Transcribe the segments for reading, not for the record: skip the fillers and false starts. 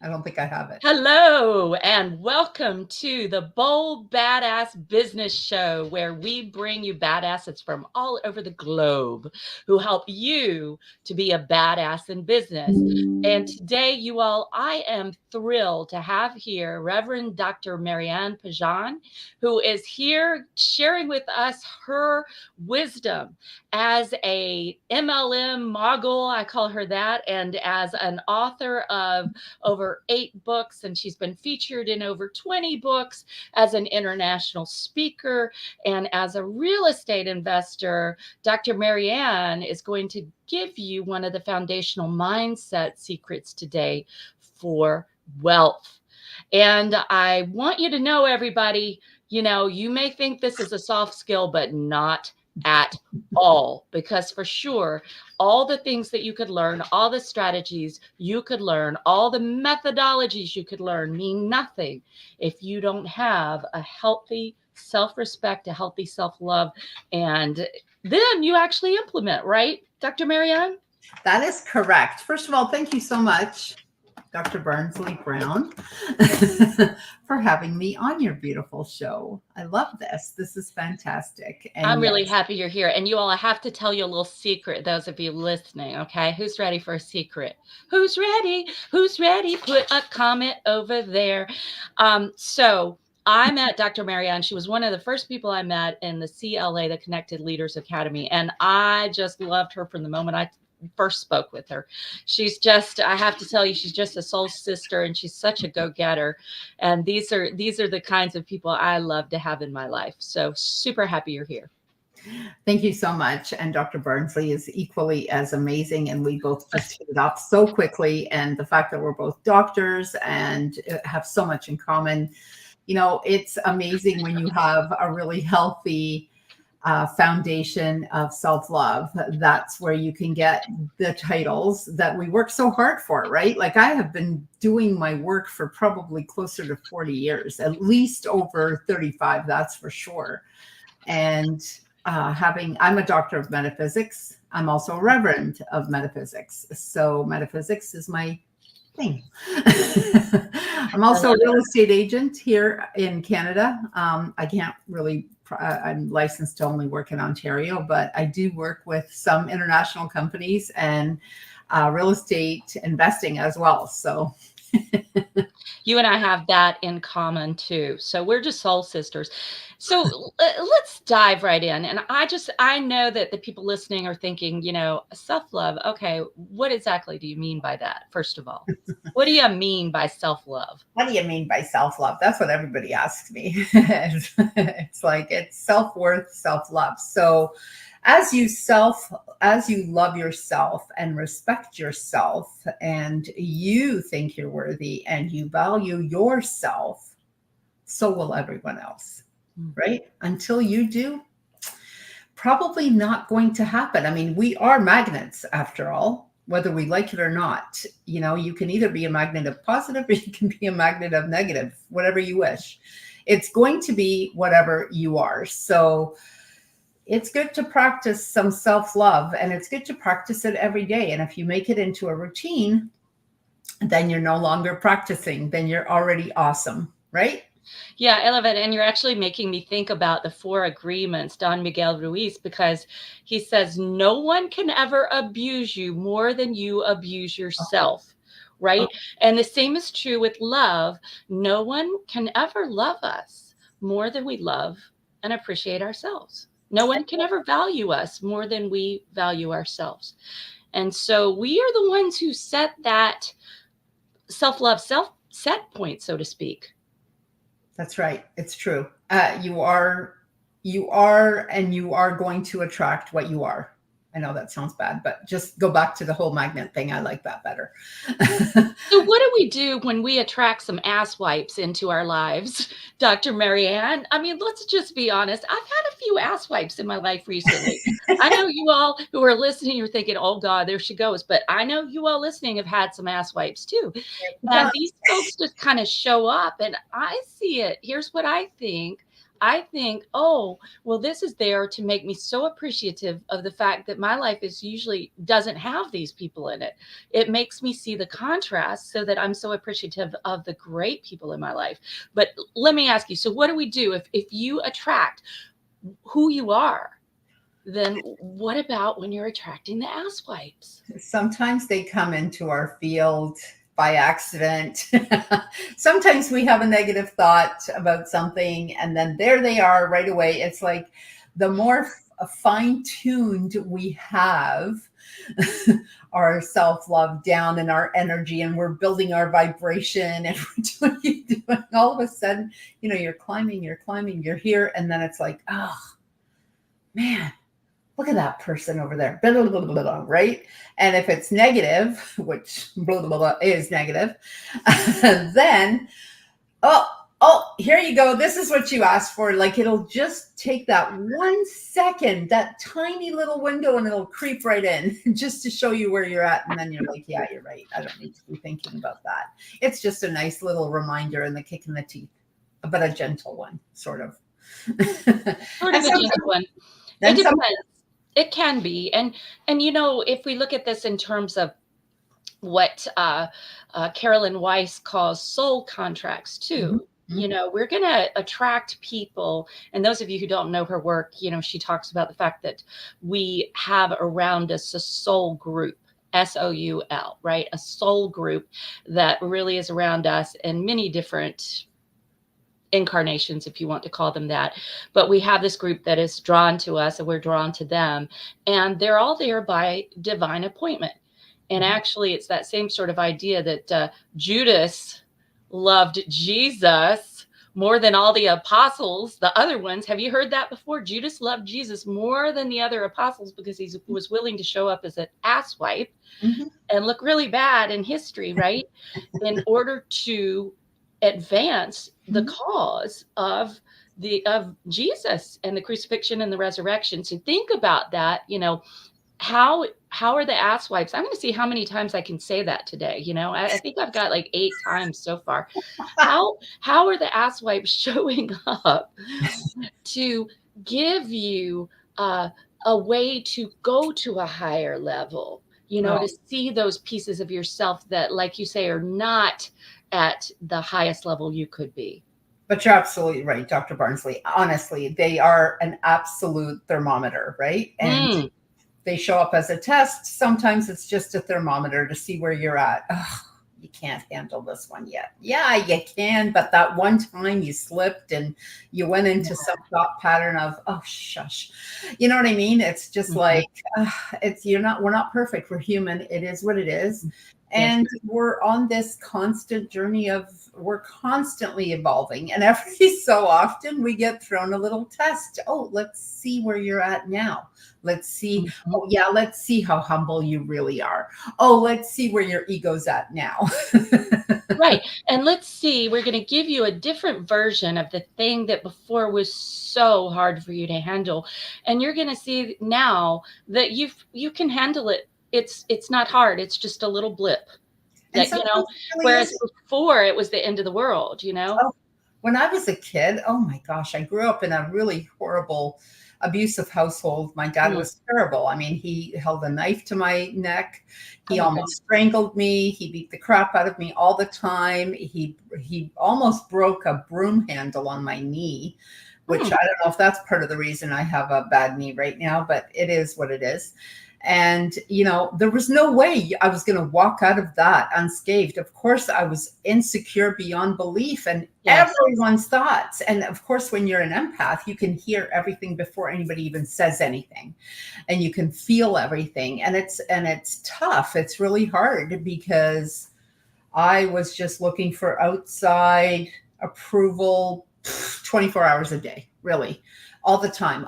I don't think I have it. Hello, and welcome to the Bold Badass Business Show, where we bring you badasses from all over the globe who help you to be a badass in business. And today, you all, I am thrilled to have here Reverend Dr. Mariane Padgen, who is here sharing with us her wisdom as a MLM mogul, I call her that, and as an author of over 8 books, and she's been featured in over 20 books as an international speaker and as a real estate investor. Dr. Mariane is going to give you one of the foundational mindset secrets today for wealth. And I want you to know, everybody, you may think this is a soft skill, but not at all, because for sure, all the things that you could learn, all the strategies you could learn, all the methodologies you could learn mean nothing if you don't have a healthy self-respect, a healthy self-love, and then you actually implement, right, Dr. Mariane? That is correct. First of all, thank you so much, Dr. Barnsley Brown, for having me on your beautiful show. I love this. This is fantastic. I'm And really yes, happy you're here. And you all, I have to tell you a little secret, those of you listening, okay? Who's ready for a secret? Who's ready? Who's ready? Put a comment over there. So I met Dr. Mariane. She was one of the first people I met in the CLA, the Connected Leaders Academy. And I just loved her from the moment I first spoke with her. She's just, I have to tell you, she's just a soul sister, and she's such a go-getter. And these are the kinds of people I love to have in my life. So super happy you're here. thank you so much. And Dr. Barnsley is equally as amazing. And we both just hit it off so quickly. And the fact that we're both doctors and have so much in common, it's amazing when you have a really healthy foundation of self-love. That's where you can get the titles that we work so hard for, right? Like I have been doing my work for probably closer to 40 years, at least over 35, that's for sure. And I'm a doctor of metaphysics. I'm also a reverend of metaphysics. So metaphysics is my thing. I'm I also a love real it. estate agent here in Canada. I can't really, I'm licensed to only work in Ontario, but I do work with some international companies and real estate investing as well. So You and I have that in common too. So we're just soul sisters. So let's dive right in. And I know that the people listening are thinking, self-love. Okay, what exactly do you mean by that? First of all, what do you mean by self-love? what do you mean by self-love? That's what everybody asks me. It's like it's self-worth, self-love. So as you love yourself and respect yourself and you think you're worthy and you value yourself, so will everyone else, Mm. right? Until you do, probably not going to happen. I mean, we are magnets after all, whether we like it or not. You can either be a magnet of positive or you can be a magnet of negative, whatever you wish. It's going to be whatever you are. So it's good to practice some self love and it's good to practice it every day. And if you make it into a routine, then you're no longer practicing, then you're already awesome, right? Yeah, I love it. And you're actually making me think about the 4 agreements, Don Miguel Ruiz, because he says no one can ever abuse you more than you abuse yourself, Oh, right? And the same is true with love. No one can ever love us more than we love and appreciate ourselves. No one can ever value us more than we value ourselves. And so we are the ones who set that self-love, self set point, so to speak. that's right. It's true. And you are going to attract what you are. I know that sounds bad, but just go back to the whole magnet thing. I like that better. So what do we do when we attract some ass wipes into our lives, Dr. Marianne? I mean, let's just be honest. I've had a few ass wipes in my life recently. I know you all who are listening, you're thinking, oh God, there she goes. But I know you all listening have had some ass wipes too. And these folks just kind of show up and I see it. Here's what I think. I think, oh, well, this is there to make me so appreciative of the fact that my life is usually doesn't have these people in it. It makes me see the contrast so that I'm so appreciative of the great people in my life. But let me ask you, so what do we do if you attract who you are? Then what about when you're attracting the ass wipes? Sometimes they come into our field by accident. Sometimes we have a negative thought about something, and then there they are right away. It's like the more fine-tuned we have our self-love down and our energy, and we're building our vibration, and we're doing all of a sudden, you're climbing, you're here, and then it's like, oh man, look at that person over there, blah, blah, blah, blah, blah, right? And if it's negative, which blah, blah, blah, is negative, then, oh, here you go. This is what you asked for. Like, it'll just take that 1 second, that tiny little window, and it'll creep right in just to show you where you're at. And then you're like, yeah, you're right. I don't need to be thinking about that. It's just a nice little reminder and the kick in the teeth, but a gentle one, sort of. Sort of a gentle one. It depends. It can be. And if we look at this in terms of what Carolyn Weiss calls soul contracts too, we're going to attract people. And those of you who don't know her work, she talks about the fact that we have around us a soul group, SOUL, right? A soul group that really is around us in many different incarnations, if you want to call them that. But we have this group that is drawn to us and we're drawn to them, and they're all there by divine appointment. And actually it's that same sort of idea that Judas loved Jesus more than all the apostles, the other ones. Have you heard that before? Judas loved Jesus more than the other apostles because he was willing to show up as an asswipe and look really bad in history, right? In order to advance the cause of Jesus and the crucifixion and the resurrection. So think about that. How are the ass wipes? I'm going to see how many times I can say that today. I think I've got like 8 times so far. How are the ass wipes showing up to give you a way to go to a higher level? To see those pieces of yourself that, like you say, are not at the highest level you could be. But you're absolutely right, Dr. Barnsley. Honestly, they are an absolute thermometer, right? And they show up as a test. Sometimes it's just a thermometer to see where you're at. Oh, you can't handle this one yet. Yeah, you can, but that one time you slipped and you went into some thought pattern of, oh, shush. You know what I mean? It's just like, we're not perfect. We're human. It is what it is. And we're on this constant journey we're constantly evolving. And every so often we get thrown a little test. Oh, let's see where you're at now. Let's see. Oh, yeah, let's see how humble you really are. Oh, let's see where your ego's at now. Right. And let's see, we're going to give you a different version of the thing that before was so hard for you to handle. And you're going to see now that you can handle it. It's not hard. It's just a little blip that, really whereas before it was the end of the world, Oh, when I was a kid, oh my gosh, I grew up in a really horrible, abusive household. My dad was terrible. I mean, he held a knife to my neck. He almost strangled me. He beat the crap out of me all the time. He almost broke a broom handle on my knee, which I don't know if that's part of the reason I have a bad knee right now, but it is what it is. And, there was no way I was going to walk out of that unscathed. Of course, I was insecure beyond belief and everyone's thoughts. And of course, when you're an empath, you can hear everything before anybody even says anything, and you can feel everything. And it's tough. It's really hard because I was just looking for outside approval 24 hours a day, really. All the time.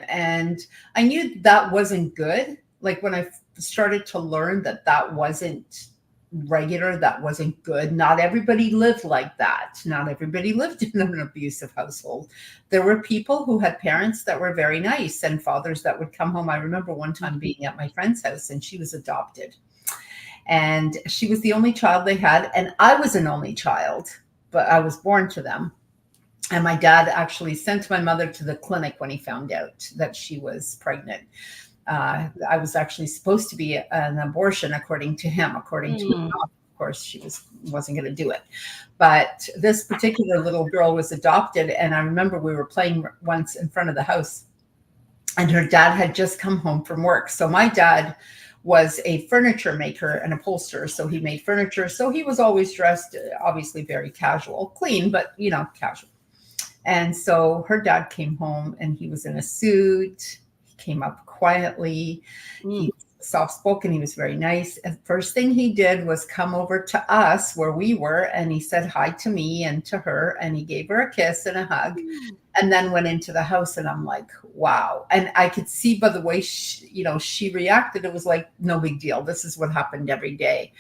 And I knew that wasn't good. Like when I started to learn that wasn't regular, that wasn't good. Not everybody lived like that. Not everybody lived in an abusive household. There were people who had parents that were very nice and fathers that would come home. I remember one time being at my friend's house and she was adopted. And she was the only child they had. And I was an only child, but I was born to them. And my dad actually sent my mother to the clinic when he found out that she was pregnant. I was actually supposed to be an abortion, according to him. According to Mm. him, of course, she wasn't going to do it. But this particular little girl was adopted, and I remember we were playing once in front of the house, and her dad had just come home from work. So my dad was a furniture maker and upholsterer, so he made furniture. So he was always dressed, obviously very casual, clean, but casual. And so her dad came home, and he was in a suit. He came up quietly. He was soft-spoken. He was very nice. And first thing he did was come over to us where we were, and he said hi to me and to her, and he gave her a kiss and a hug, and then went into the house. And I'm like, wow. And I could see by the way she reacted, it was like no big deal. This is what happened every day.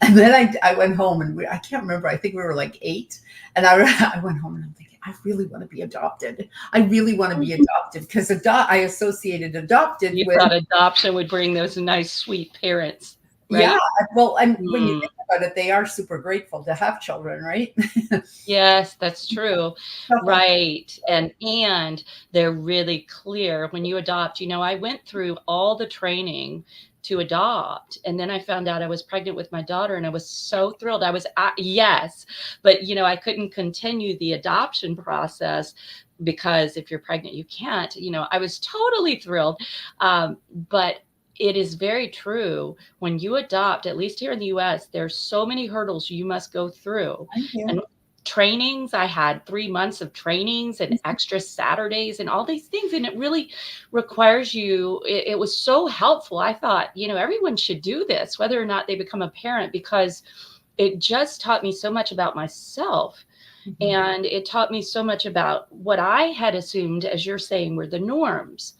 And then I went home, and I can't remember. I think we were like 8. And I went home, and I'm thinking, I really want to be adopted. I really want to be adopted, because I associated adopted You with thought adoption would bring those nice, sweet parents, right? Yeah. Well, and when you think about it, they are super grateful to have children, right? Yes, that's true. Right. And they're really clear when you adopt. I went through all the training to adopt, and then I found out I was pregnant with my daughter, and I was so thrilled. I was yes, but I couldn't continue the adoption process because if you're pregnant, you can't. I was totally thrilled, but it is very true. When you adopt, at least here in the US, there's so many hurdles you must go through. And trainings, I had 3 months of trainings and extra Saturdays and all these things. And it really requires you. It was so helpful. I thought, everyone should do this, whether or not they become a parent, because it just taught me so much about myself. And it taught me so much about what I had assumed, as you're saying, were the norms.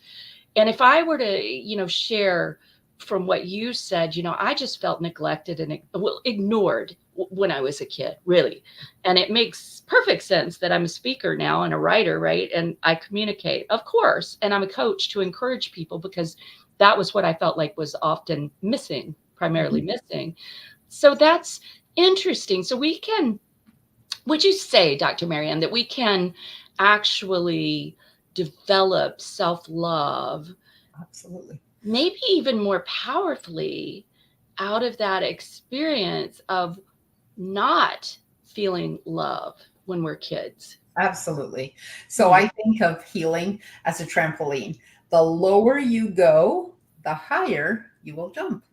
And if I were to, share from what you said, I just felt neglected and ignored when I was a kid, really. And it makes perfect sense that I'm a speaker now and a writer, right? And I communicate, of course, and I'm a coach to encourage people, because that was what I felt like was often missing, primarily missing. So that's interesting. So would you say, Dr. Mariane, that we can actually develop self-love, Absolutely, maybe even more powerfully, out of that experience of not feeling love when we're kids? absolutely. So I think of healing as a trampoline. The lower you go, the higher you will jump,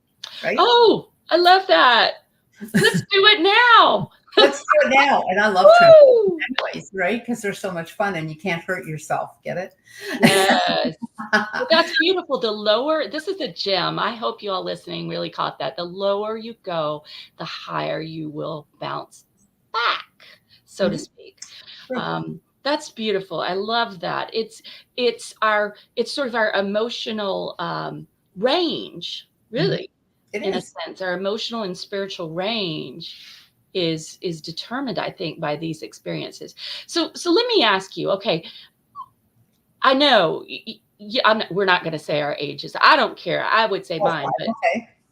right? Oh, I love that. Let's do it now. Let's do it now. And I love trampolines anyways, right? Because they're so much fun, and you can't hurt yourself. Get it? Yes. Well, that's beautiful. This is a gem. I hope you all listening really caught that. The lower you go, the higher you will bounce back, so to speak. That's beautiful. I love that. It's sort of our emotional range, really, in a sense. Our emotional and spiritual range is determined, I think, by these experiences. So let me ask you, okay, I know we're not going to say our ages. I don't care. I would say mine, but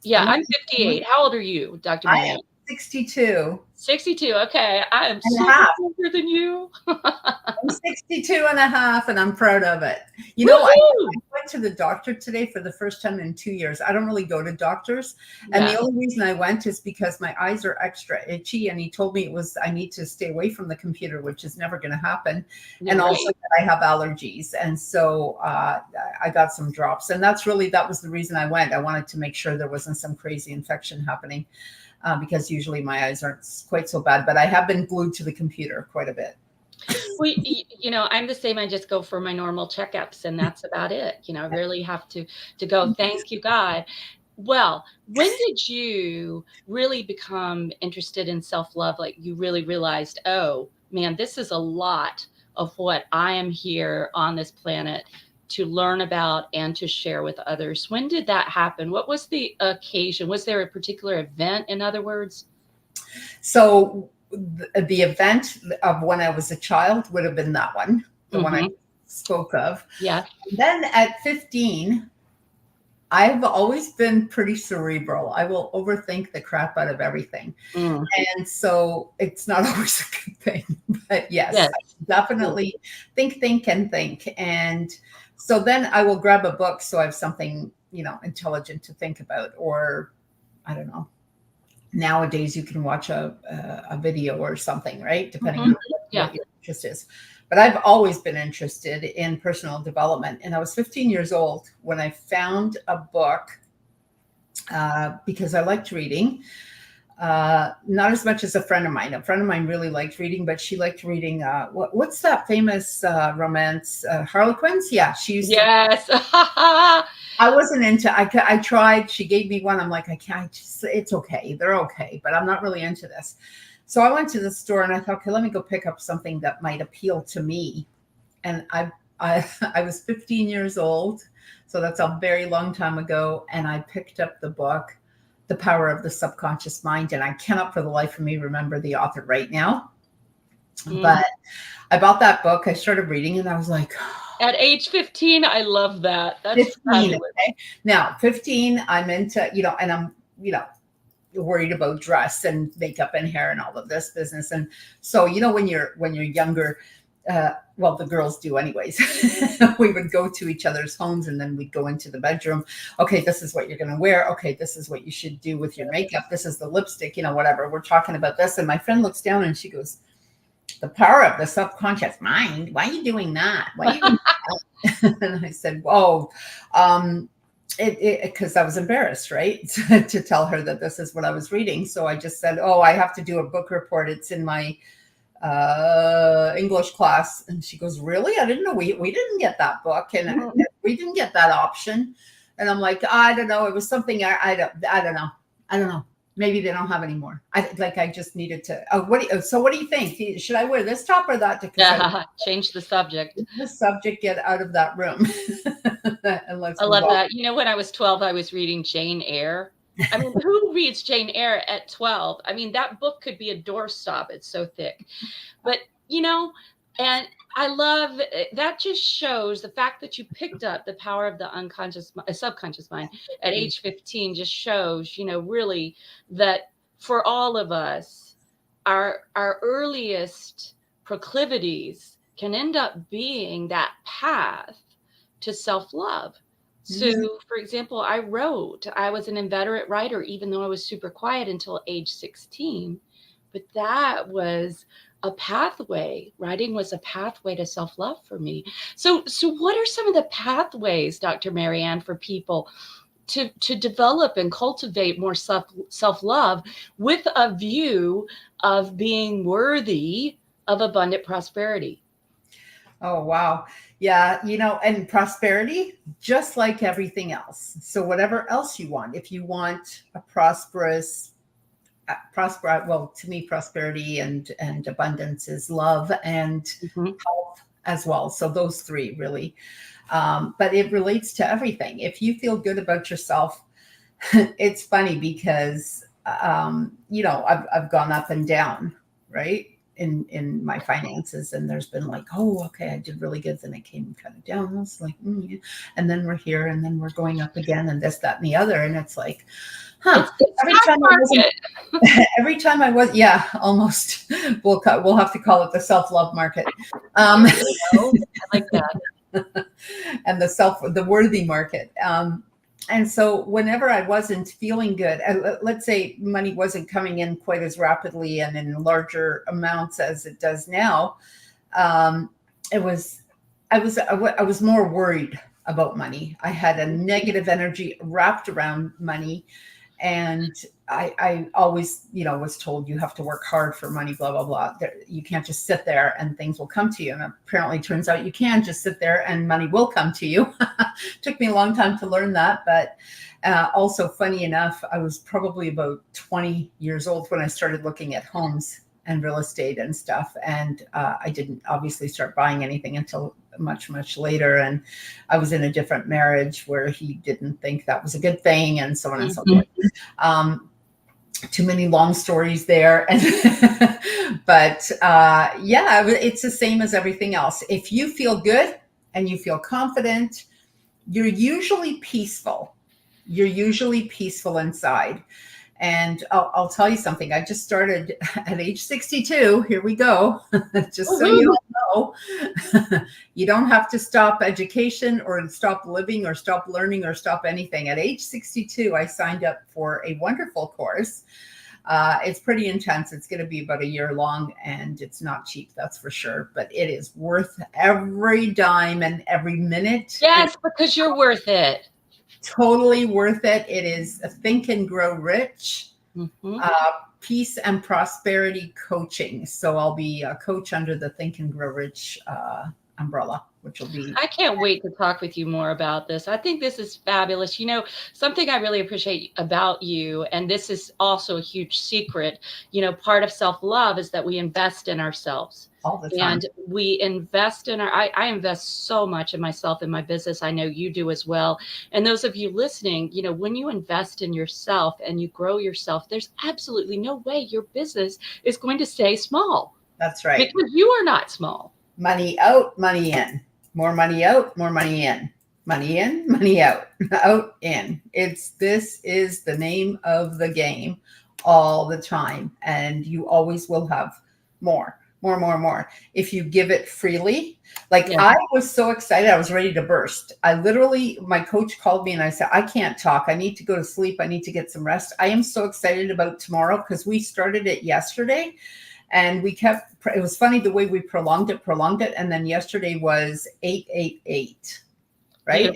yeah, I'm 58. How old are you, Dr. Mariane? I am 62. 62. Okay. I am so much older than you. I'm 62 and a half, and I'm proud of it. I went to the doctor today for the first time in 2 years. I don't really go to doctors. And the only reason I went is because my eyes are extra itchy. And he told me I need to stay away from the computer, which is never going to happen. And also that I have allergies. And so I got some drops. And that was the reason I went. I wanted to make sure there wasn't some crazy infection happening. Because usually my eyes aren't quite so bad, but I have been glued to the computer quite a bit. Well, I'm the same. I just go for my normal checkups, and that's about it. I really have to go. Thank you, God. Well, when did you really become interested in self-love? Like you really realized, oh man, this is a lot of what I am here on this planet to learn about and to share with others. When did that happen? What was the occasion? Was there a particular event, in other words? So the event of when I was a child would have been that one, the one I spoke of. Yeah. Then at 15, I've always been pretty cerebral. I will overthink the crap out of everything. Mm. And so it's not always a good thing. But yes, Yes. I definitely think. And so then I will grab a book so I have something, intelligent to think about. Or I don't know. Nowadays you can watch a video or something, right? Depending on what your interest is. But I've always been interested in personal development. And I was 15 years old when I found a book because I liked reading. Not as much as a friend of mine. A friend of mine really liked reading, but she liked reading, what's that famous romance, Harlequins? Yeah, she used to. Yes. I wasn't into, I tried, she gave me one. I'm like, I can't, it's okay. They're okay, but I'm not really into this. So I went to the store and I thought, okay, let me go pick up something that might appeal to me. And I was 15 years old. So that's a very long time ago. And I picked up the book, The Power of the Subconscious Mind. And I cannot for the life of me remember the author right now. But I bought that book. I started reading and I was like, at age 15, I love that. That's 15, fabulous. okay? Now, 15, I'm into, and I'm, worried about dress and makeup and hair and all of this business. And so, when you're younger, well, the girls do anyways, we would go to each other's homes and then we'd go into the bedroom. Okay, this is what you're going to wear. Okay, this is what you should do with your makeup. This is the lipstick, whatever. We're talking about this. And my friend looks down and she goes, The Power of the Subconscious Mind. Why are you doing that? Why are you doing that? And I said, whoa, because I was embarrassed, right? to tell her that this is what I was reading. So I just said, oh, I have to do a book report. It's in my English class. And she goes, really? I didn't know we didn't get that book. And we didn't get that option. And I'm like, I don't know. It was something I don't know. Maybe they don't have any more. I just needed to. So what do you think? Should I wear this top or that? Change the subject. The subject, get out of that room. I love that. When I was 12, I was reading Jane Eyre. I mean, who reads Jane Eyre at 12? I mean, that book could be a doorstop. It's so thick. But, and I love that just shows the fact that you picked up The Power of the Subconscious Mind at age 15 just shows, really that for all of us, our earliest proclivities can end up being that path to self-love. So, for example, I was an inveterate writer, even though I was super quiet until age 16. But that was a pathway. Writing was a pathway to self-love for me. So what are some of the pathways, Dr. Marianne, for people to develop and cultivate more self-love with a view of being worthy of abundant prosperity? Oh, wow. Yeah. And prosperity, just like everything else. So whatever else you want, if you want a well, to me, prosperity and abundance is love and health as well. So those three really, but it relates to everything. If you feel good about yourself, it's funny because, I've gone up and down, right? In my finances, and there's been like, oh, okay, I did really good. Then it came kind of down. I was like, yeah. And then we're here, and then we're going up again, and this, that, and the other. And it's like, every time I was, yeah, almost. We'll have to call it the self-love market. I like that. And the worthy market. And so whenever I wasn't feeling good, let's say money wasn't coming in quite as rapidly and in larger amounts as it does now, I was more worried about money. I had a negative energy wrapped around money. And I always, was told you have to work hard for money, blah, blah, blah. You can't just sit there and things will come to you. And apparently it turns out you can just sit there and money will come to you. Took me a long time to learn that. But also, funny enough, I was probably about 20 years old when I started looking at homes and real estate and stuff. And I didn't obviously start buying anything until much, much later. And I was in a different marriage where he didn't think that was a good thing, and so on and so forth. Too many long stories there. But yeah, it's the same as everything else. If you feel good and you feel confident, you're usually peaceful. you're usually peaceful inside. And I'll tell you something. I just started at age 62. Here we go. Just so you Woohoo! all know, you don't have to stop education or stop living or stop learning or stop anything. At age 62, I signed up for a wonderful course. It's pretty intense. It's going to be about a year long, and it's not cheap, that's for sure. But it is worth every dime and every minute. Yes, because you're worth it. Totally worth it. It is a Think and Grow Rich, Mm-hmm. peace and prosperity coaching. So I'll be a coach under the Think and Grow Rich umbrella, which will be. I can't wait to talk with you more about this. I think this is fabulous. You know, something I really appreciate about you, and this is also a huge secret, you know, part of self-love is that we invest in ourselves. All the time. And we invest in I invest so much in myself, in my business. I know you do as well. And those of you listening, you know, when you invest in yourself and you grow yourself, there's absolutely no way your business is going to stay small. That's right. Because you are not small. Money out, money in. More money out, more money in. Money in, money out. Out, in. This is the name of the game all the time. And you always will have more. If you give it freely. Like, Yeah. I was so excited. I was ready to burst. My coach called me and I said, I can't talk. I need to go to sleep. I need to get some rest. I am so excited about tomorrow because we started it yesterday and it was funny the way we prolonged it. And then yesterday was 888, right?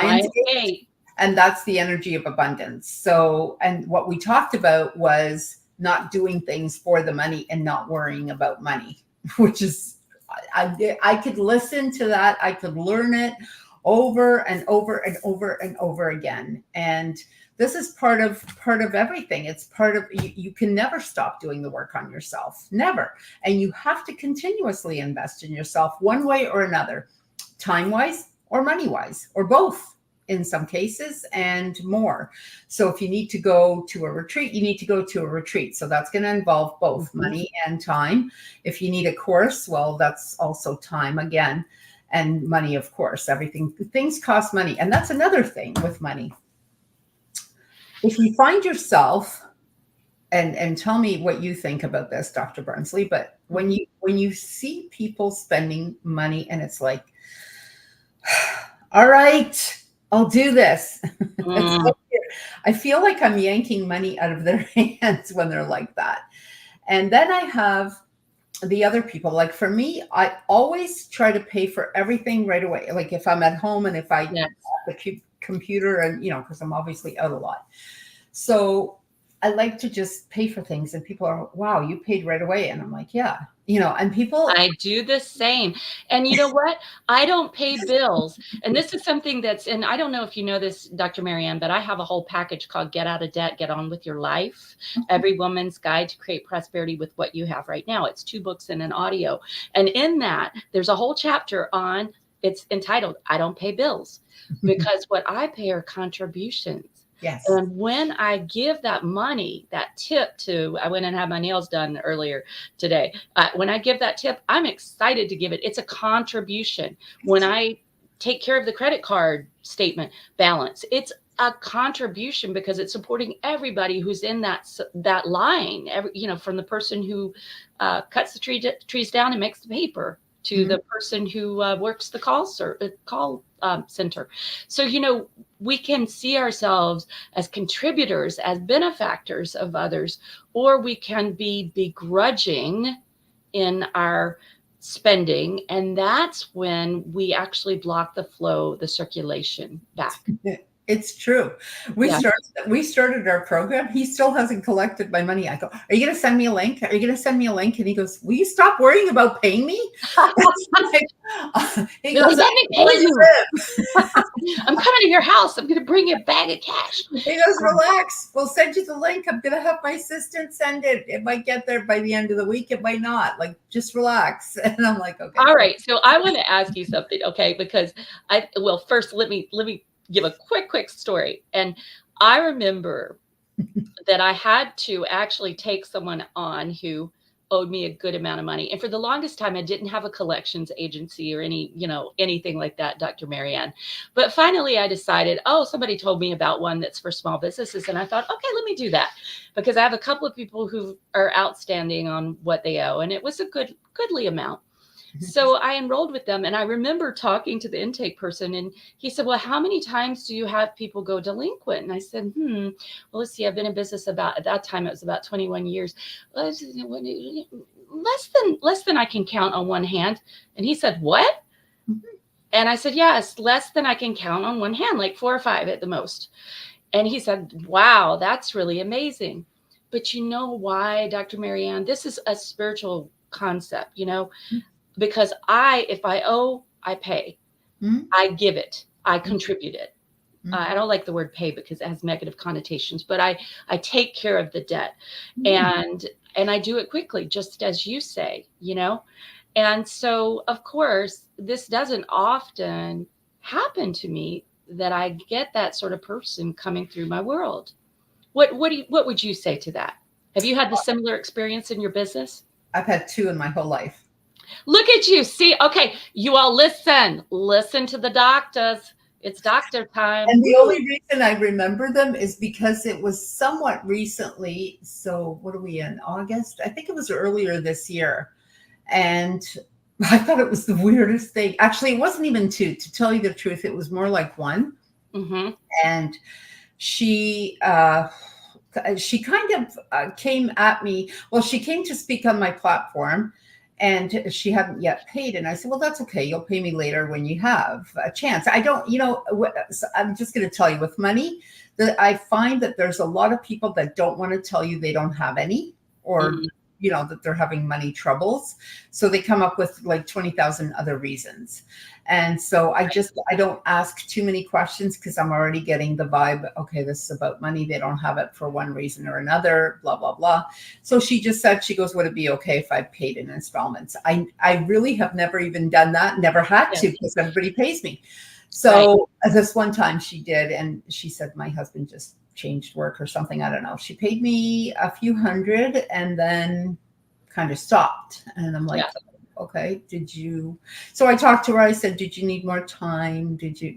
Lions Gate. And that's the energy of abundance. So, and what we talked about was not doing things for the money and not worrying about money, which is, I could listen to that. I could learn it over and over and over and over again. And this is part of everything. It's part of, you can never stop doing the work on yourself, never. And you have to continuously invest in yourself one way or another, time-wise or money-wise, or both in some cases and more. So if you need to go to a retreat, you need to go to a retreat. So that's going to involve both money and time. If you need a course, well, that's also time again, and money, of course. Things cost money. And that's another thing with money. If you find yourself, and tell me what you think about this, Dr. Barnsley, but when you see people spending money and it's like, all right, I'll do this. I feel like I'm yanking money out of their hands when they're like that. And then I have the other people. Like for me, I always try to pay for everything right away. Like if I'm at home and if I have the computer and, you know, because I'm obviously out a lot. So I like to just pay for things and people are, wow, you paid right away. And I'm like, yeah, you know, and people. I do the same. And you know what? I don't pay bills. And this is something and I don't know if you know this, Dr. Marianne, but I have a whole package called Get Out of Debt, Get On With Your Life. Every Woman's Guide to Create Prosperity with What You Have Right Now. It's 2 books and an audio. And in that, there's a whole chapter on, it's entitled, I Don't Pay Bills, because what I pay are contributions. Yes. And when I give that money, that tip I went and had my nails done earlier today. When I give that tip, I'm excited to give it. It's a contribution. When I take care of the credit card statement balance, it's a contribution because it's supporting everybody who's in that line. From the person who cuts the trees down and makes the paper to the person who works the call center. So, we can see ourselves as contributors, as benefactors of others, or we can be begrudging in our spending. And that's when we actually block the flow, the circulation back. It's true. We started our program. He still hasn't collected my money. I go, are you going to send me a link? Are you going to send me a link? And he goes, will you stop worrying about paying me? He goes, let me pay you. I'm coming to your house. I'm going to bring you a bag of cash. He goes, relax. We'll send you the link. I'm going to have my assistant send it. It might get there by the end of the week. It might not. Like, just relax. And I'm like, okay. All right. So I want to ask you something. Okay. Because first let me give a quick story. And I remember that I had to actually take someone on who owed me a good amount of money. And for the longest time, I didn't have a collections agency or anything like that, Dr. Marianne. But finally I decided, somebody told me about one that's for small businesses. And I thought, okay, let me do that, because I have a couple of people who are outstanding on what they owe. And it was a goodly amount. So I enrolled with them, and I remember talking to the intake person, and he said, well, how many times do you have people go delinquent? And I said, well, let's see, I've been in business at that time, it was about 21 years. Less than I can count on one hand. And he said, what? And I said, yes, less than I can count on one hand, like 4 or 5 at the most. And he said, wow, that's really amazing. But you know why, Dr. Marianne? This is a spiritual concept, because if I owe, I pay. I give it. I contribute it. I don't like the word pay because it has negative connotations, but I take care of the debt, and I do it quickly, just as you say, And so, of course, this doesn't often happen to me, that I get that sort of person coming through my world. What would you say to that? Have you had the similar experience in your business? I've had 2 in my whole life. Look at you. See, okay, you all listen to the doctors. It's doctor time. And the only reason I remember them is because it was somewhat recently. So what are we in, August? I think it was earlier this year. And I thought it was the weirdest thing. Actually, it wasn't even 2. To tell you the truth, it was more like 1. And she kind of came at me. Well, she came to speak on my platform, and she hadn't yet paid. And I said, well, that's okay. You'll pay me later when you have a chance. I don't, I'm just going to tell you, with money, that I find that there's a lot of people that don't want to tell you they don't have any, or, that they're having money troubles. So they come up with like 20,000 other reasons. And so I don't ask too many questions, because I'm already getting the vibe, okay, this is about money. They don't have it for one reason or another, blah, blah, blah. So she just said, she goes, would it be okay if I paid in installments? I really have never even done that. Never had to, because everybody pays me. So this one time she did, and she said, my husband just changed work or something. I don't know. She paid me a few hundred and then kind of stopped. And I'm like, okay, so I talked to her. I said, did you need more time? Did you,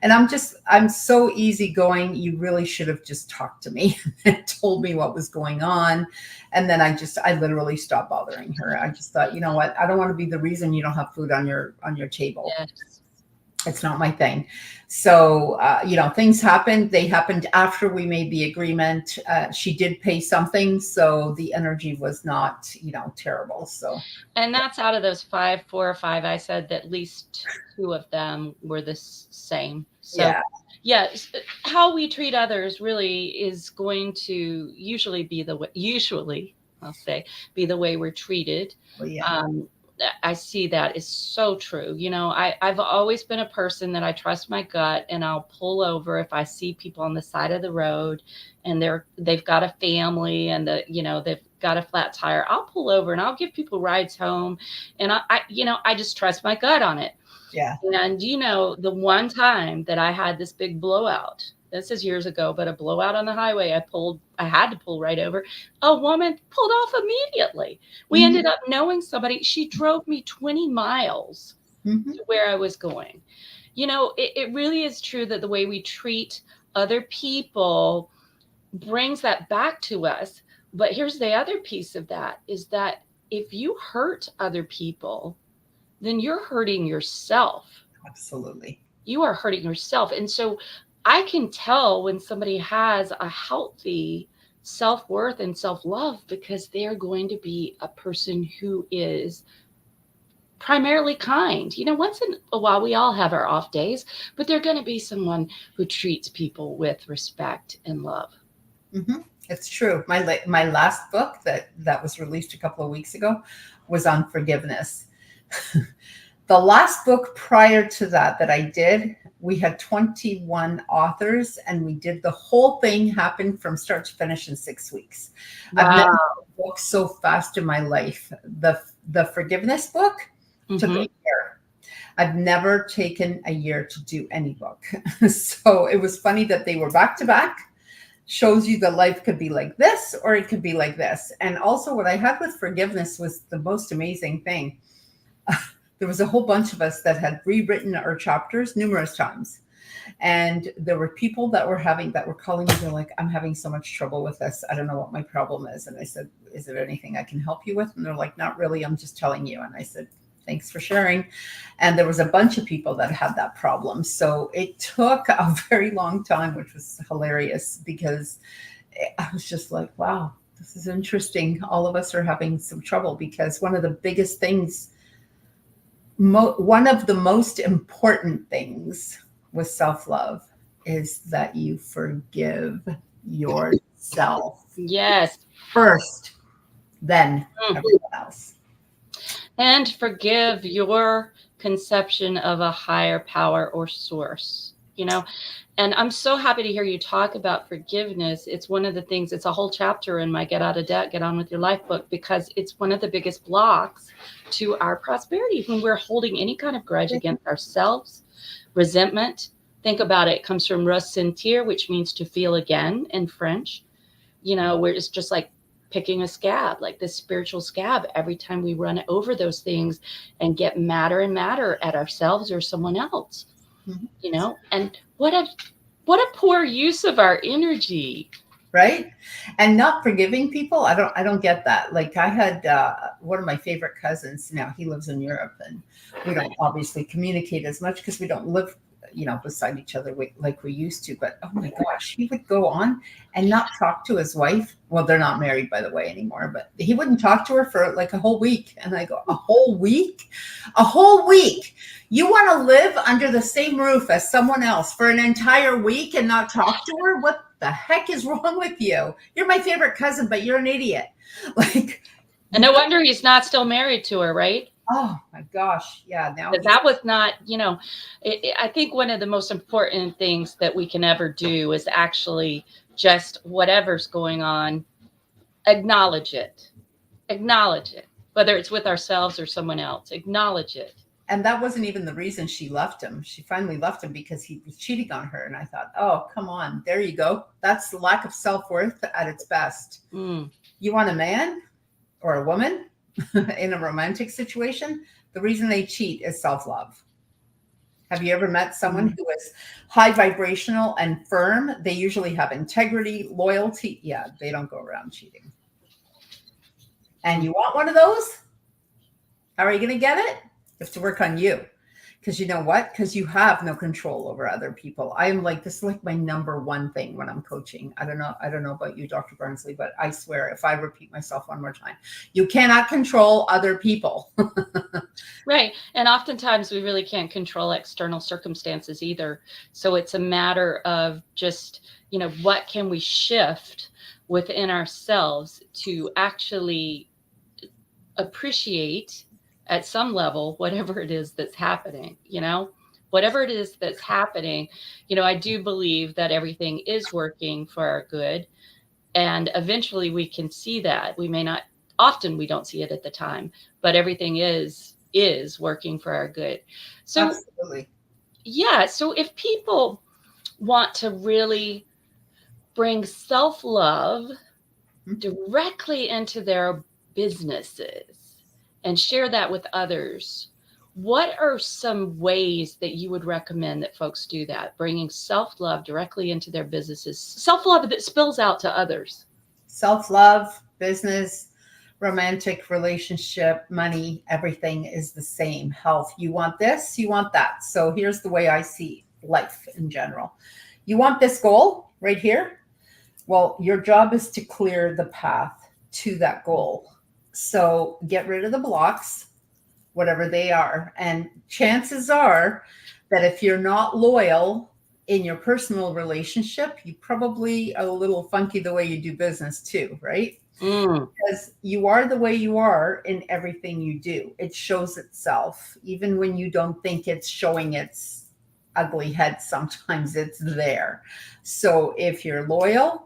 and I'm so easygoing. You really should have just talked to me and told me what was going on. And then I literally stopped bothering her. I just thought, you know what? I don't want to be the reason you don't have food on your table. Yes. It's not my thing. So, things happened. They happened after we made the agreement. She did pay something. So the energy was not, terrible. So. And that's out of those 4 or 5, I said that at least 2 of them were the same. So how we treat others really is going to usually be the way we're treated. Well, I see that is so true. I've always been a person that I trust my gut, and I'll pull over if I see people on the side of the road and they've got a family and they've got a flat tire. I'll pull over and I'll give people rides home, and I just trust my gut on it. Yeah. And the one time that I had this big blowout, this is years ago, but a blowout on the highway, I had to pull right over. A woman pulled off immediately. We ended up knowing somebody. She drove me 20 miles to where I was going. It really is true that the way we treat other people brings that back to us. But here's the other piece of that, is that if you hurt other people, then you're hurting yourself. Absolutely. You are hurting yourself. And so I can tell when somebody has a healthy self-worth and self-love, because they're going to be a person who is primarily kind. Once in a while, we all have our off days, but they're going to be someone who treats people with respect and love. It's true. My last book that was released a couple of weeks ago was on forgiveness. The last book prior to that I did, we had 21 authors, and we did the whole thing happen from start to finish in 6 weeks. Wow. I've never read a book so fast in my life. The forgiveness book took a year. I've never taken a year to do any book. So it was funny that they were back to back. shows you that life could be like this or it could be like this. And also, what I had with forgiveness was the most amazing thing. There was a whole bunch of us that had rewritten our chapters numerous times. And there were people that were calling me. They're like, I'm having so much trouble with this. I don't know what my problem is. And I said, is there anything I can help you with? And they're like, not really. I'm just telling you. And I said, thanks for sharing. And there was a bunch of people that had that problem. So it took a very long time, which was hilarious, because I was just like, wow, this is interesting. All of us are having some trouble, because one of the biggest things, one of the most important things with self-love is that you forgive yourself. Yes. First, then everyone else. And forgive your conception of a higher power or source, you know. And I'm so happy to hear you talk about forgiveness. It's one of the things, it's a whole chapter in my Get Out of Debt, Get On With Your Life book, because it's one of the biggest blocks to our prosperity when we're holding any kind of grudge against ourselves. Resentment, think about it, comes from ressentir, which means to feel again in French, you know, where it's just like picking a scab, like this spiritual scab. Every time we run over those things and get madder and madder at ourselves or someone else, you know, and what a poor use of our energy. Right. And not forgiving people. I don't get that. Like, I had one of my favorite cousins. Now he lives in Europe, and we don't obviously communicate as much because we don't live, you know, beside each other like we used to. But oh my gosh, he would go on and not talk to his wife. Well, they're not married, by the way, anymore, but he wouldn't talk to her for like a whole week. And I go, a whole week? A whole week? You want to live under the same roof as someone else for an entire week and not talk to her? What the heck is wrong with you? You're my favorite cousin, but you're an idiot. Like, and no wonder he's not still married to her, right? Oh my gosh. Yeah. Now that was not, you know, I think one of the most important things that we can ever do is actually just whatever's going on, acknowledge it, whether it's with ourselves or someone else, acknowledge it. And that wasn't even the reason she left him. She finally left him because he was cheating on her. And I thought, oh, come on. There you go. That's the lack of self-worth at its best. You want a man or a woman in a romantic situation? The reason they cheat is self-love. Have you ever met someone who is high vibrational and firm? They usually have integrity, loyalty. Yeah, they don't go around cheating. And you want one of those? How are you going to get it? You have to work on you. Because you know what? Because you have no control over other people. I am like, this is like my number one thing when I'm coaching. I don't know about you, Dr. Barnsley, but I swear, if I repeat myself one more time, you cannot control other people. Right. And oftentimes we really can't control external circumstances either. So it's a matter of just, you know, what can we shift within ourselves to actually appreciate at some level, whatever it is that's happening, you know, whatever it is that's happening, you know, I do believe that everything is working for our good. And eventually we can see that. We may not, often we don't see it at the time, but everything is working for our good. So, absolutely. Yeah. So if people want to really bring self-love directly into their businesses, and share that with others, what are some ways that you would recommend that folks do that, bringing self-love directly into their businesses, self-love that spills out to others? Self-love, business, romantic relationship, money, everything is the same. Health, you want this, you want that. So here's the way I see life in general. You want this goal right here? Well, your job is to clear the path to that goal. So get rid of the blocks, whatever they are. And chances are that if you're not loyal in your personal relationship, you probably are a little funky the way you do business too, right? Because you are the way you are in everything you do. It shows itself. Even when you don't think it's showing its ugly head, sometimes it's there. So if you're loyal.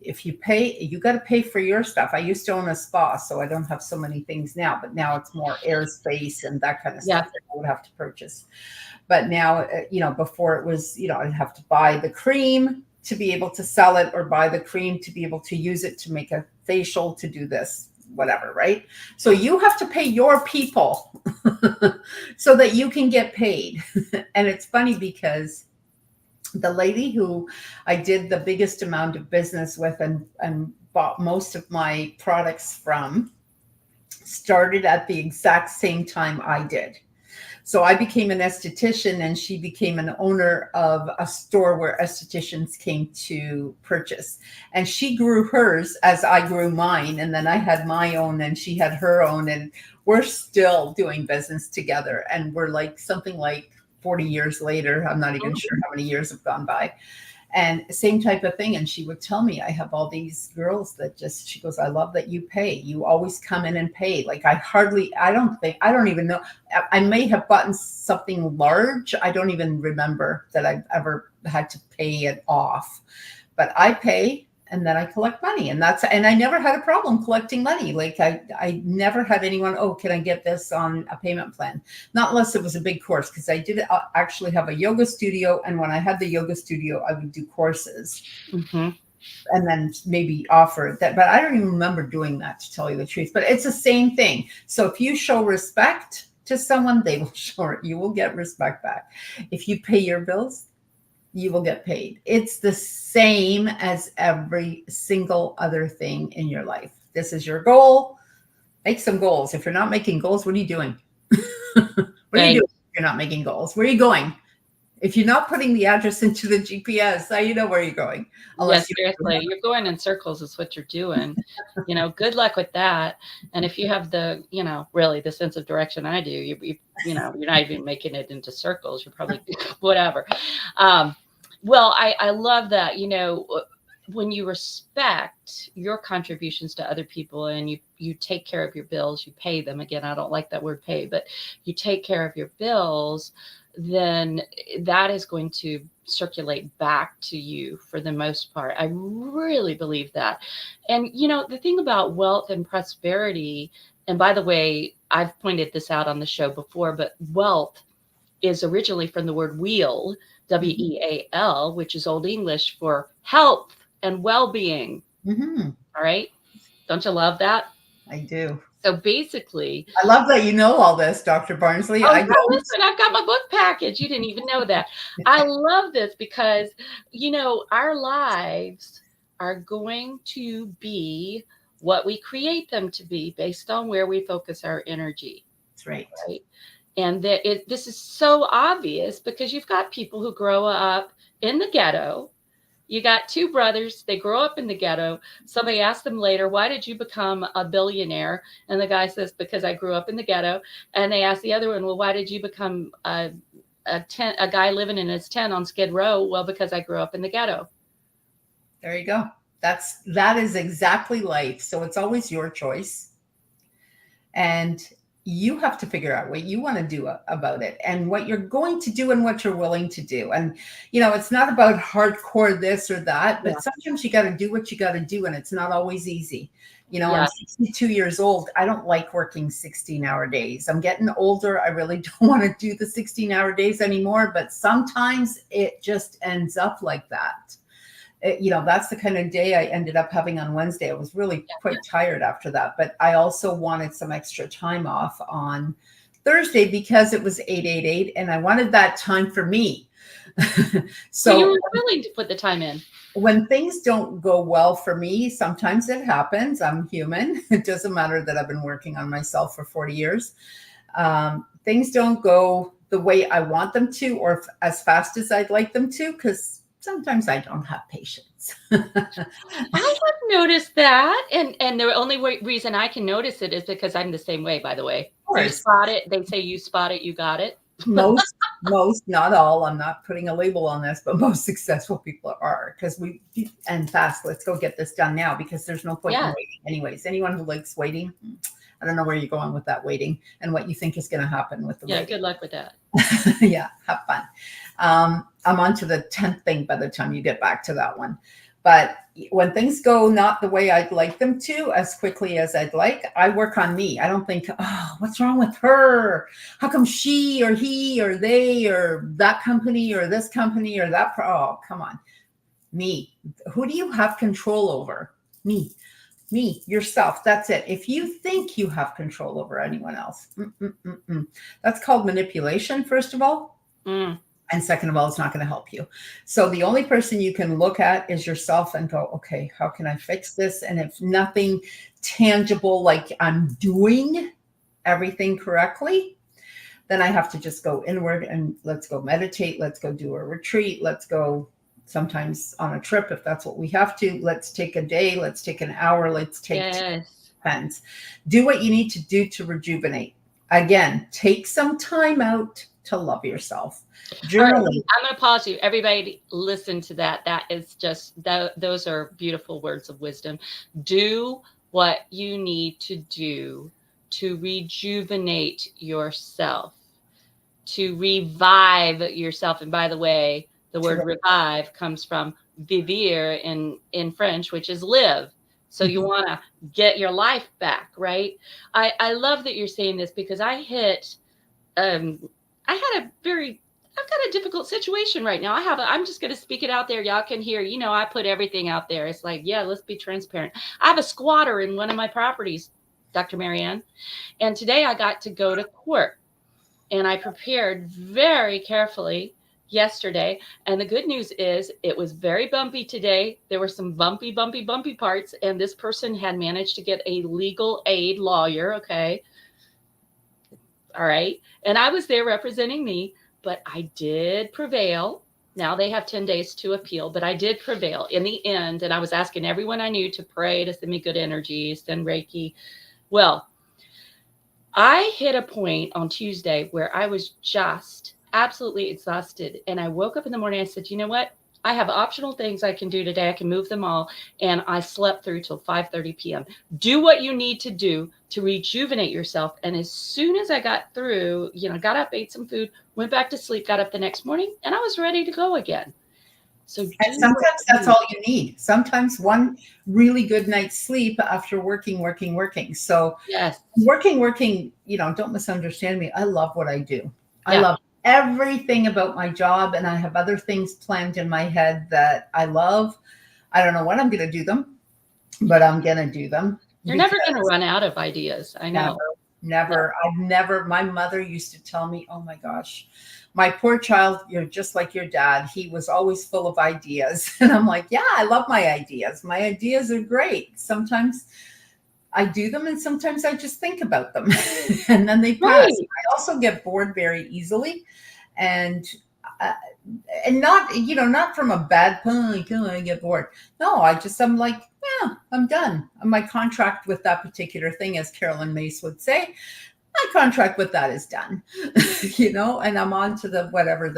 If you pay, you got to pay for your stuff. I used to own a spa, so I don't have so many things now, but now it's more airspace and that kind of stuff that I would have to purchase. But now, you know, before it was, you know, I'd have to buy the cream to be able to sell it or buy the cream to be able to use it to make a facial, to do this, whatever, right? So you have to pay your people so that you can get paid. And it's funny because the lady who I did the biggest amount of business with and bought most of my products from started at the exact same time I did. So I became an esthetician and she became an owner of a store where estheticians came to purchase. And she grew hers as I grew mine. And then I had my own and she had her own. And we're still doing business together. And we're like something like 40 years later. I'm not even sure how many years have gone by. And same type of thing. And she would tell me, I have all these girls that just, she goes, I love that you pay. You always come in and pay. Like I don't even know. I may have bought something large. I don't even remember that I've ever had to pay it off, but I pay and then I collect money. And I never had a problem collecting money. Like I never had anyone, oh, can I get this on a payment plan? Not unless it was a big course, because I did actually have a yoga studio. And when I had the yoga studio, I would do courses and then maybe offer that. But I don't even remember doing that, to tell you the truth. But it's the same thing. So if you show respect to someone, they will show it. You will get respect back. If you pay your bills, you will get paid. It's the same as every single other thing in your life. This is your goal. Make some goals. If you're not making goals, what are you doing? What are you doing if you're not making goals? Where are you going? If you're not putting the address into the GPS, how you know where you're going? Yes, seriously, you're going in circles is what you're doing. Good luck with that. And if you have the, really the sense of direction I do, you're not even making it into circles. You're probably whatever. Well, I love that, when you respect your contributions to other people and you take care of your bills, you pay them. Again, I don't like that word pay, but you take care of your bills, then that is going to circulate back to you for the most part. I really believe that. And, the thing about wealth and prosperity, and by the way, I've pointed this out on the show before, but wealth is originally from the word wheel, W-E-A-L, which is Old English for health and well-being. All right. Don't you love that? I do. So basically, I love that you know all this, Dr. Barnsley. Listen, I've got my book package. You didn't even know that. I love this because, our lives are going to be what we create them to be based on where we focus our energy. That's right. Right. And this is so obvious because you've got people who grow up in the ghetto. You got two brothers. They grow up in the ghetto. Somebody asked them later, why did you become a billionaire? And the guy says, because I grew up in the ghetto. And they asked the other one, well, why did you become a guy living in his tent on Skid Row? Well, because I grew up in the ghetto. There you go. That is exactly life. So it's always your choice. And you have to figure out what you want to do about it and what you're going to do and what you're willing to do. And, it's not about hardcore this or that, but sometimes you got to do what you got to do. And it's not always easy. I'm 62 years old. I don't like working 16-hour days. I'm getting older. I really don't want to do the 16-hour days anymore. But sometimes it just ends up like that. That's the kind of day I ended up having on Wednesday. I was really quite tired after that, but I also wanted some extra time off on Thursday because it was 888 and I wanted that time for me. So you were willing to put the time in. When things don't go well for me, sometimes it happens. I'm human. It doesn't matter that I've been working on myself for 40 years. Things don't go the way I want them to or as fast as I'd like them to, because sometimes I don't have patience. I have noticed that. And the only reason I can notice it is because I'm the same way, by the way. You spot it. They say you spot it, you got it. Most, not all. I'm not putting a label on this, but most successful people are, because fast. Let's go get this done now because there's no point in waiting anyways. Anyone who likes waiting, I don't know where you're going with that waiting and what you think is going to happen with the waiting. Good luck with that. Yeah, have fun. I'm on to the 10th thing by the time you get back to that one. But when things go not the way I'd like them to, as quickly as I'd like, I work on me. I don't think, oh, what's wrong with her? How come she or he or they or that company or this company or that? Oh, come on. Me. Who do you have control over? Me. Me, yourself. That's it. If you think you have control over anyone else, that's called manipulation, first of all. Mm. And second of all, it's not going to help you. So the only person you can look at is yourself and go, okay, how can I fix this? And if nothing tangible, like I'm doing everything correctly, then I have to just go inward and let's go meditate. Let's go do a retreat. Let's go sometimes on a trip if that's what we have to. Let's take a day. Let's take an hour. Let's take Yes. depends. Do what you need to do to rejuvenate. Again, take some time out to love yourself. Journaling. Right, I'm going to pause you. Everybody listen to that. That is just, those are beautiful words of wisdom. Do what you need to do to rejuvenate yourself, to revive yourself. And by the way, the word revive comes from vivre in French, which is live. So you want to get your life back, right? I love that you're saying this because I've got a difficult situation right now. I'm just going to speak it out there. Y'all can hear, I put everything out there. It's like, yeah, let's be transparent. I have a squatter in one of my properties, Dr. Mariane. And today I got to go to court and I prepared very carefully yesterday. And the good news is it was very bumpy today. There were some bumpy parts. And this person had managed to get a legal aid lawyer. Okay. All right. And I was there representing me. But I did prevail. Now they have 10 days to appeal, but I did prevail in the end. And I was asking everyone I knew to pray, to send me good energy, send Reiki. Well, I hit a point on Tuesday where I was just absolutely exhausted. And I woke up in the morning. I said, you know what? I have optional things I can do today. I can move them all. And I slept through till 5:30 p.m. Do what you need to do to rejuvenate yourself. And as soon as I got through, got up, ate some food, went back to sleep, got up the next morning, and I was ready to go again. So and sometimes that's all you need. Sometimes one really good night's sleep after working. So yes, working, don't misunderstand me. I love what I do. I love everything about my job, and I have other things planned in my head that I love. I don't know when I'm going to do them, but I'm going to do them. You're never going to run out of ideas. I know. Never. My mother used to tell me, oh my gosh, my poor child, you're just like your dad. He was always full of ideas. And I'm like, yeah, I love my ideas. My ideas are great. Sometimes I do them and sometimes I just think about them and then they pass. Right. I also get bored very easily and not from a bad point, I get bored. No, I'm like, yeah, I'm done. My contract with that particular thing, as Carolyn Mace would say, my contract with that is done, and I'm on to the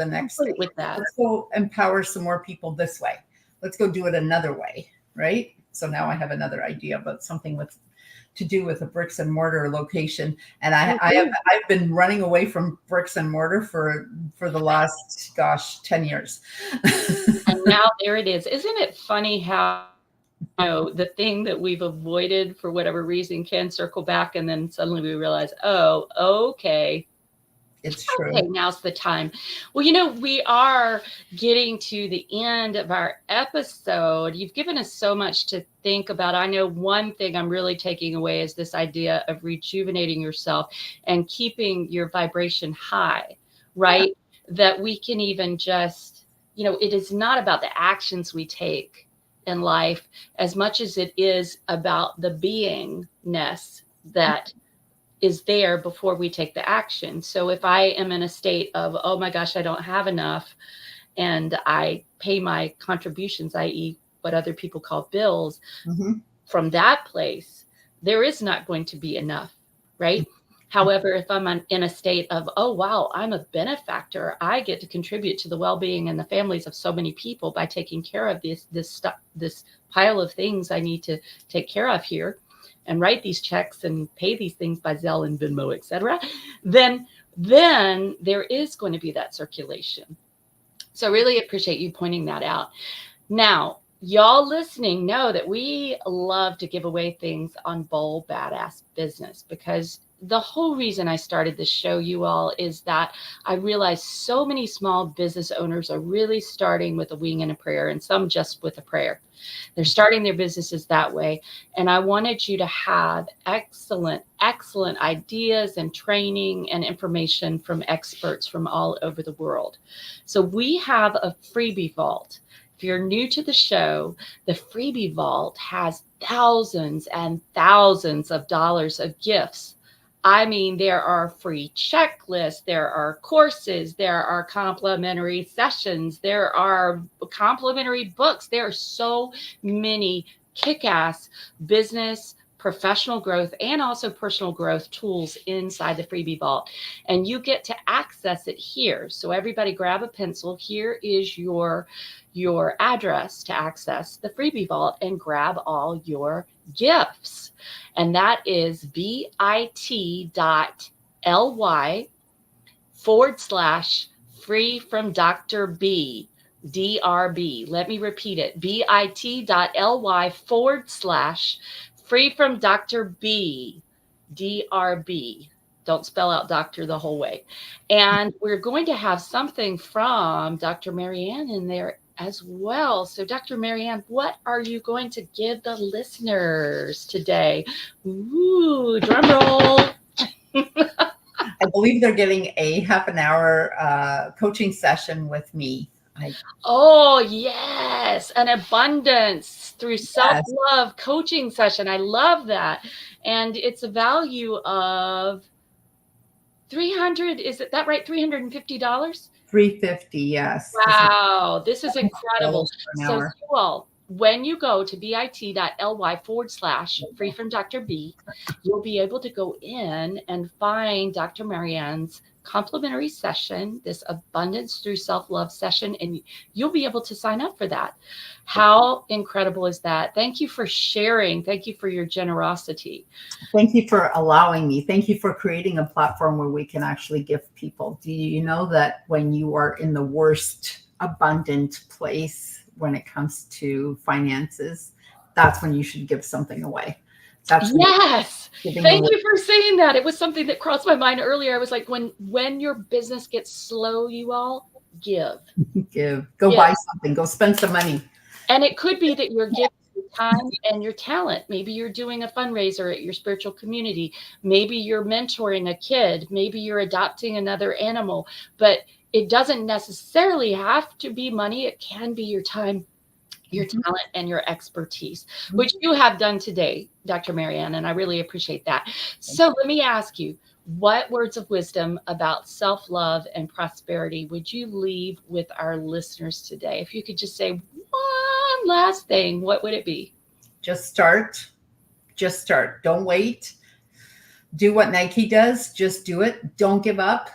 next thing. With that. Let's go empower some more people this way. Let's go do it another way. Right. So now I have another idea about something to do with a bricks and mortar location. And I've been running away from bricks and mortar for the last, 10 years. And now there it is. Isn't it funny how, the thing that we've avoided for whatever reason can circle back. And then suddenly we realize, oh, okay. It's true. Okay, now's the time. Well, we are getting to the end of our episode. You've given us so much to think about. I know one thing I'm really taking away is this idea of rejuvenating yourself and keeping your vibration high, right? Yeah. That we can even just, it is not about the actions we take in life as much as it is about the beingness that is there before we take the action. So if I am in a state of, oh my gosh, I don't have enough, and I pay my contributions, i.e. what other people call bills, from that place, there is not going to be enough, right? However, if I'm in a state of, oh, wow, I'm a benefactor, I get to contribute to the well-being and the families of so many people by taking care of this pile of things I need to take care of here, and write these checks and pay these things by Zelle and Venmo, et cetera, then there is going to be that circulation. So I really appreciate you pointing that out. Now, y'all listening know that we love to give away things on Bold Badass Business, because the whole reason I started this show, you all, is that I realized so many small business owners are really starting with a wing and a prayer, and some just with a prayer. They're starting their businesses that way. And I wanted you to have excellent, excellent ideas and training and information from experts from all over the world. So we have a freebie vault. If you're new to the show, the freebie vault has thousands and thousands of dollars of gifts. I mean, there are free checklists, there are courses, there are complimentary sessions, there are complimentary books. There are so many kick-ass business, professional growth, and also personal growth tools inside the freebie vault. And you get to access it here. So everybody grab a pencil. Here is your address to access the freebie vault and grab all your gifts. And that is bit.ly/free from Dr. B, DRB. Let me repeat it. bit.ly/free from Dr. B, DRB. Don't spell out doctor the whole way. And we're going to have something from Dr. Mariane in there as well. So Dr. Mariane, what are you going to give the listeners today? Ooh, drum roll. I believe they're getting a half an hour coaching session with me. Oh, yes. An abundance through self-love coaching session. I love that. And it's a value of 300, is it that right? $350? $350, yes. Wow, this is incredible. So you all, when you go to bit.ly/free from Dr. B, you'll be able to go in and find Dr. Mariane's complimentary session, this abundance through self-love session, and you'll be able to sign up for that. How incredible is that? Thank you for sharing. Thank you for your generosity. Thank you for allowing me. Thank you for creating a platform where we can actually gift people. Do you know that when you are in the worst abundant place when it comes to finances, that's when you should give something away? Yes. Thank you for saying that. It was something that crossed my mind earlier. I was like, when your business gets slow, you all give. Go buy something. Go spend some money. And it could be that you're giving your time and your talent. Maybe you're doing a fundraiser at your spiritual community. Maybe you're mentoring a kid. Maybe you're adopting another animal. But it doesn't necessarily have to be money. It can be your time, your talent, and your expertise, which you have done today, Dr. Mariane, and I really appreciate that. So let me ask you, what words of wisdom about self-love and prosperity would you leave with our listeners today? If you could just say one last thing, what would it be? Just start. Just start. Don't wait. Do what Nike does. Just do it. Don't give up.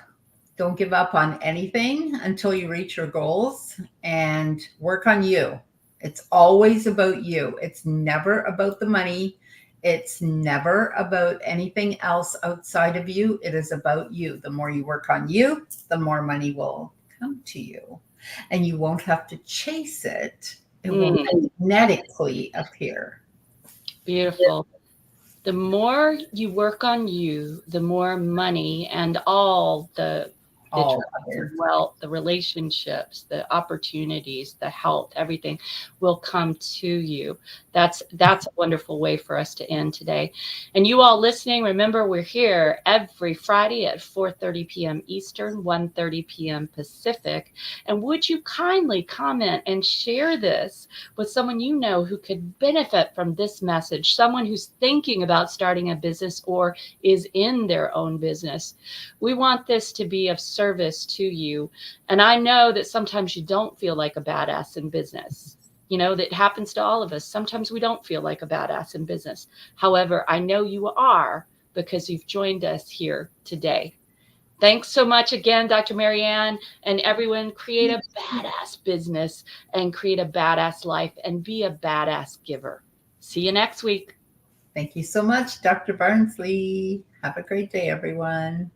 Don't give up on anything until you reach your goals, and work on you. It's always about you. It's never about the money. It's never about anything else outside of you. It is about you. The more you work on you, the more money will come to you. And you won't have to chase it. It will magnetically appear. Beautiful. The more you work on you, the more money and all the wealth, the relationships, the opportunities, the health, everything will come to you. That's a wonderful way for us to end today. And you all listening, remember, we're here every Friday at 4:30 p.m. Eastern, 1:30 p.m. Pacific. And would you kindly comment and share this with someone you know who could benefit from this message, someone who's thinking about starting a business or is in their own business. We want this to be of service to you. And I know that sometimes you don't feel like a badass in business. You know, that happens to all of us. Sometimes we don't feel like a badass in business. However, I know you are, because you've joined us here today. Thanks so much again, Dr. Mariane, and everyone. Create a badass business and create a badass life and be a badass giver. See you next week. Thank you so much, Dr. Barnsley. Have a great day, everyone.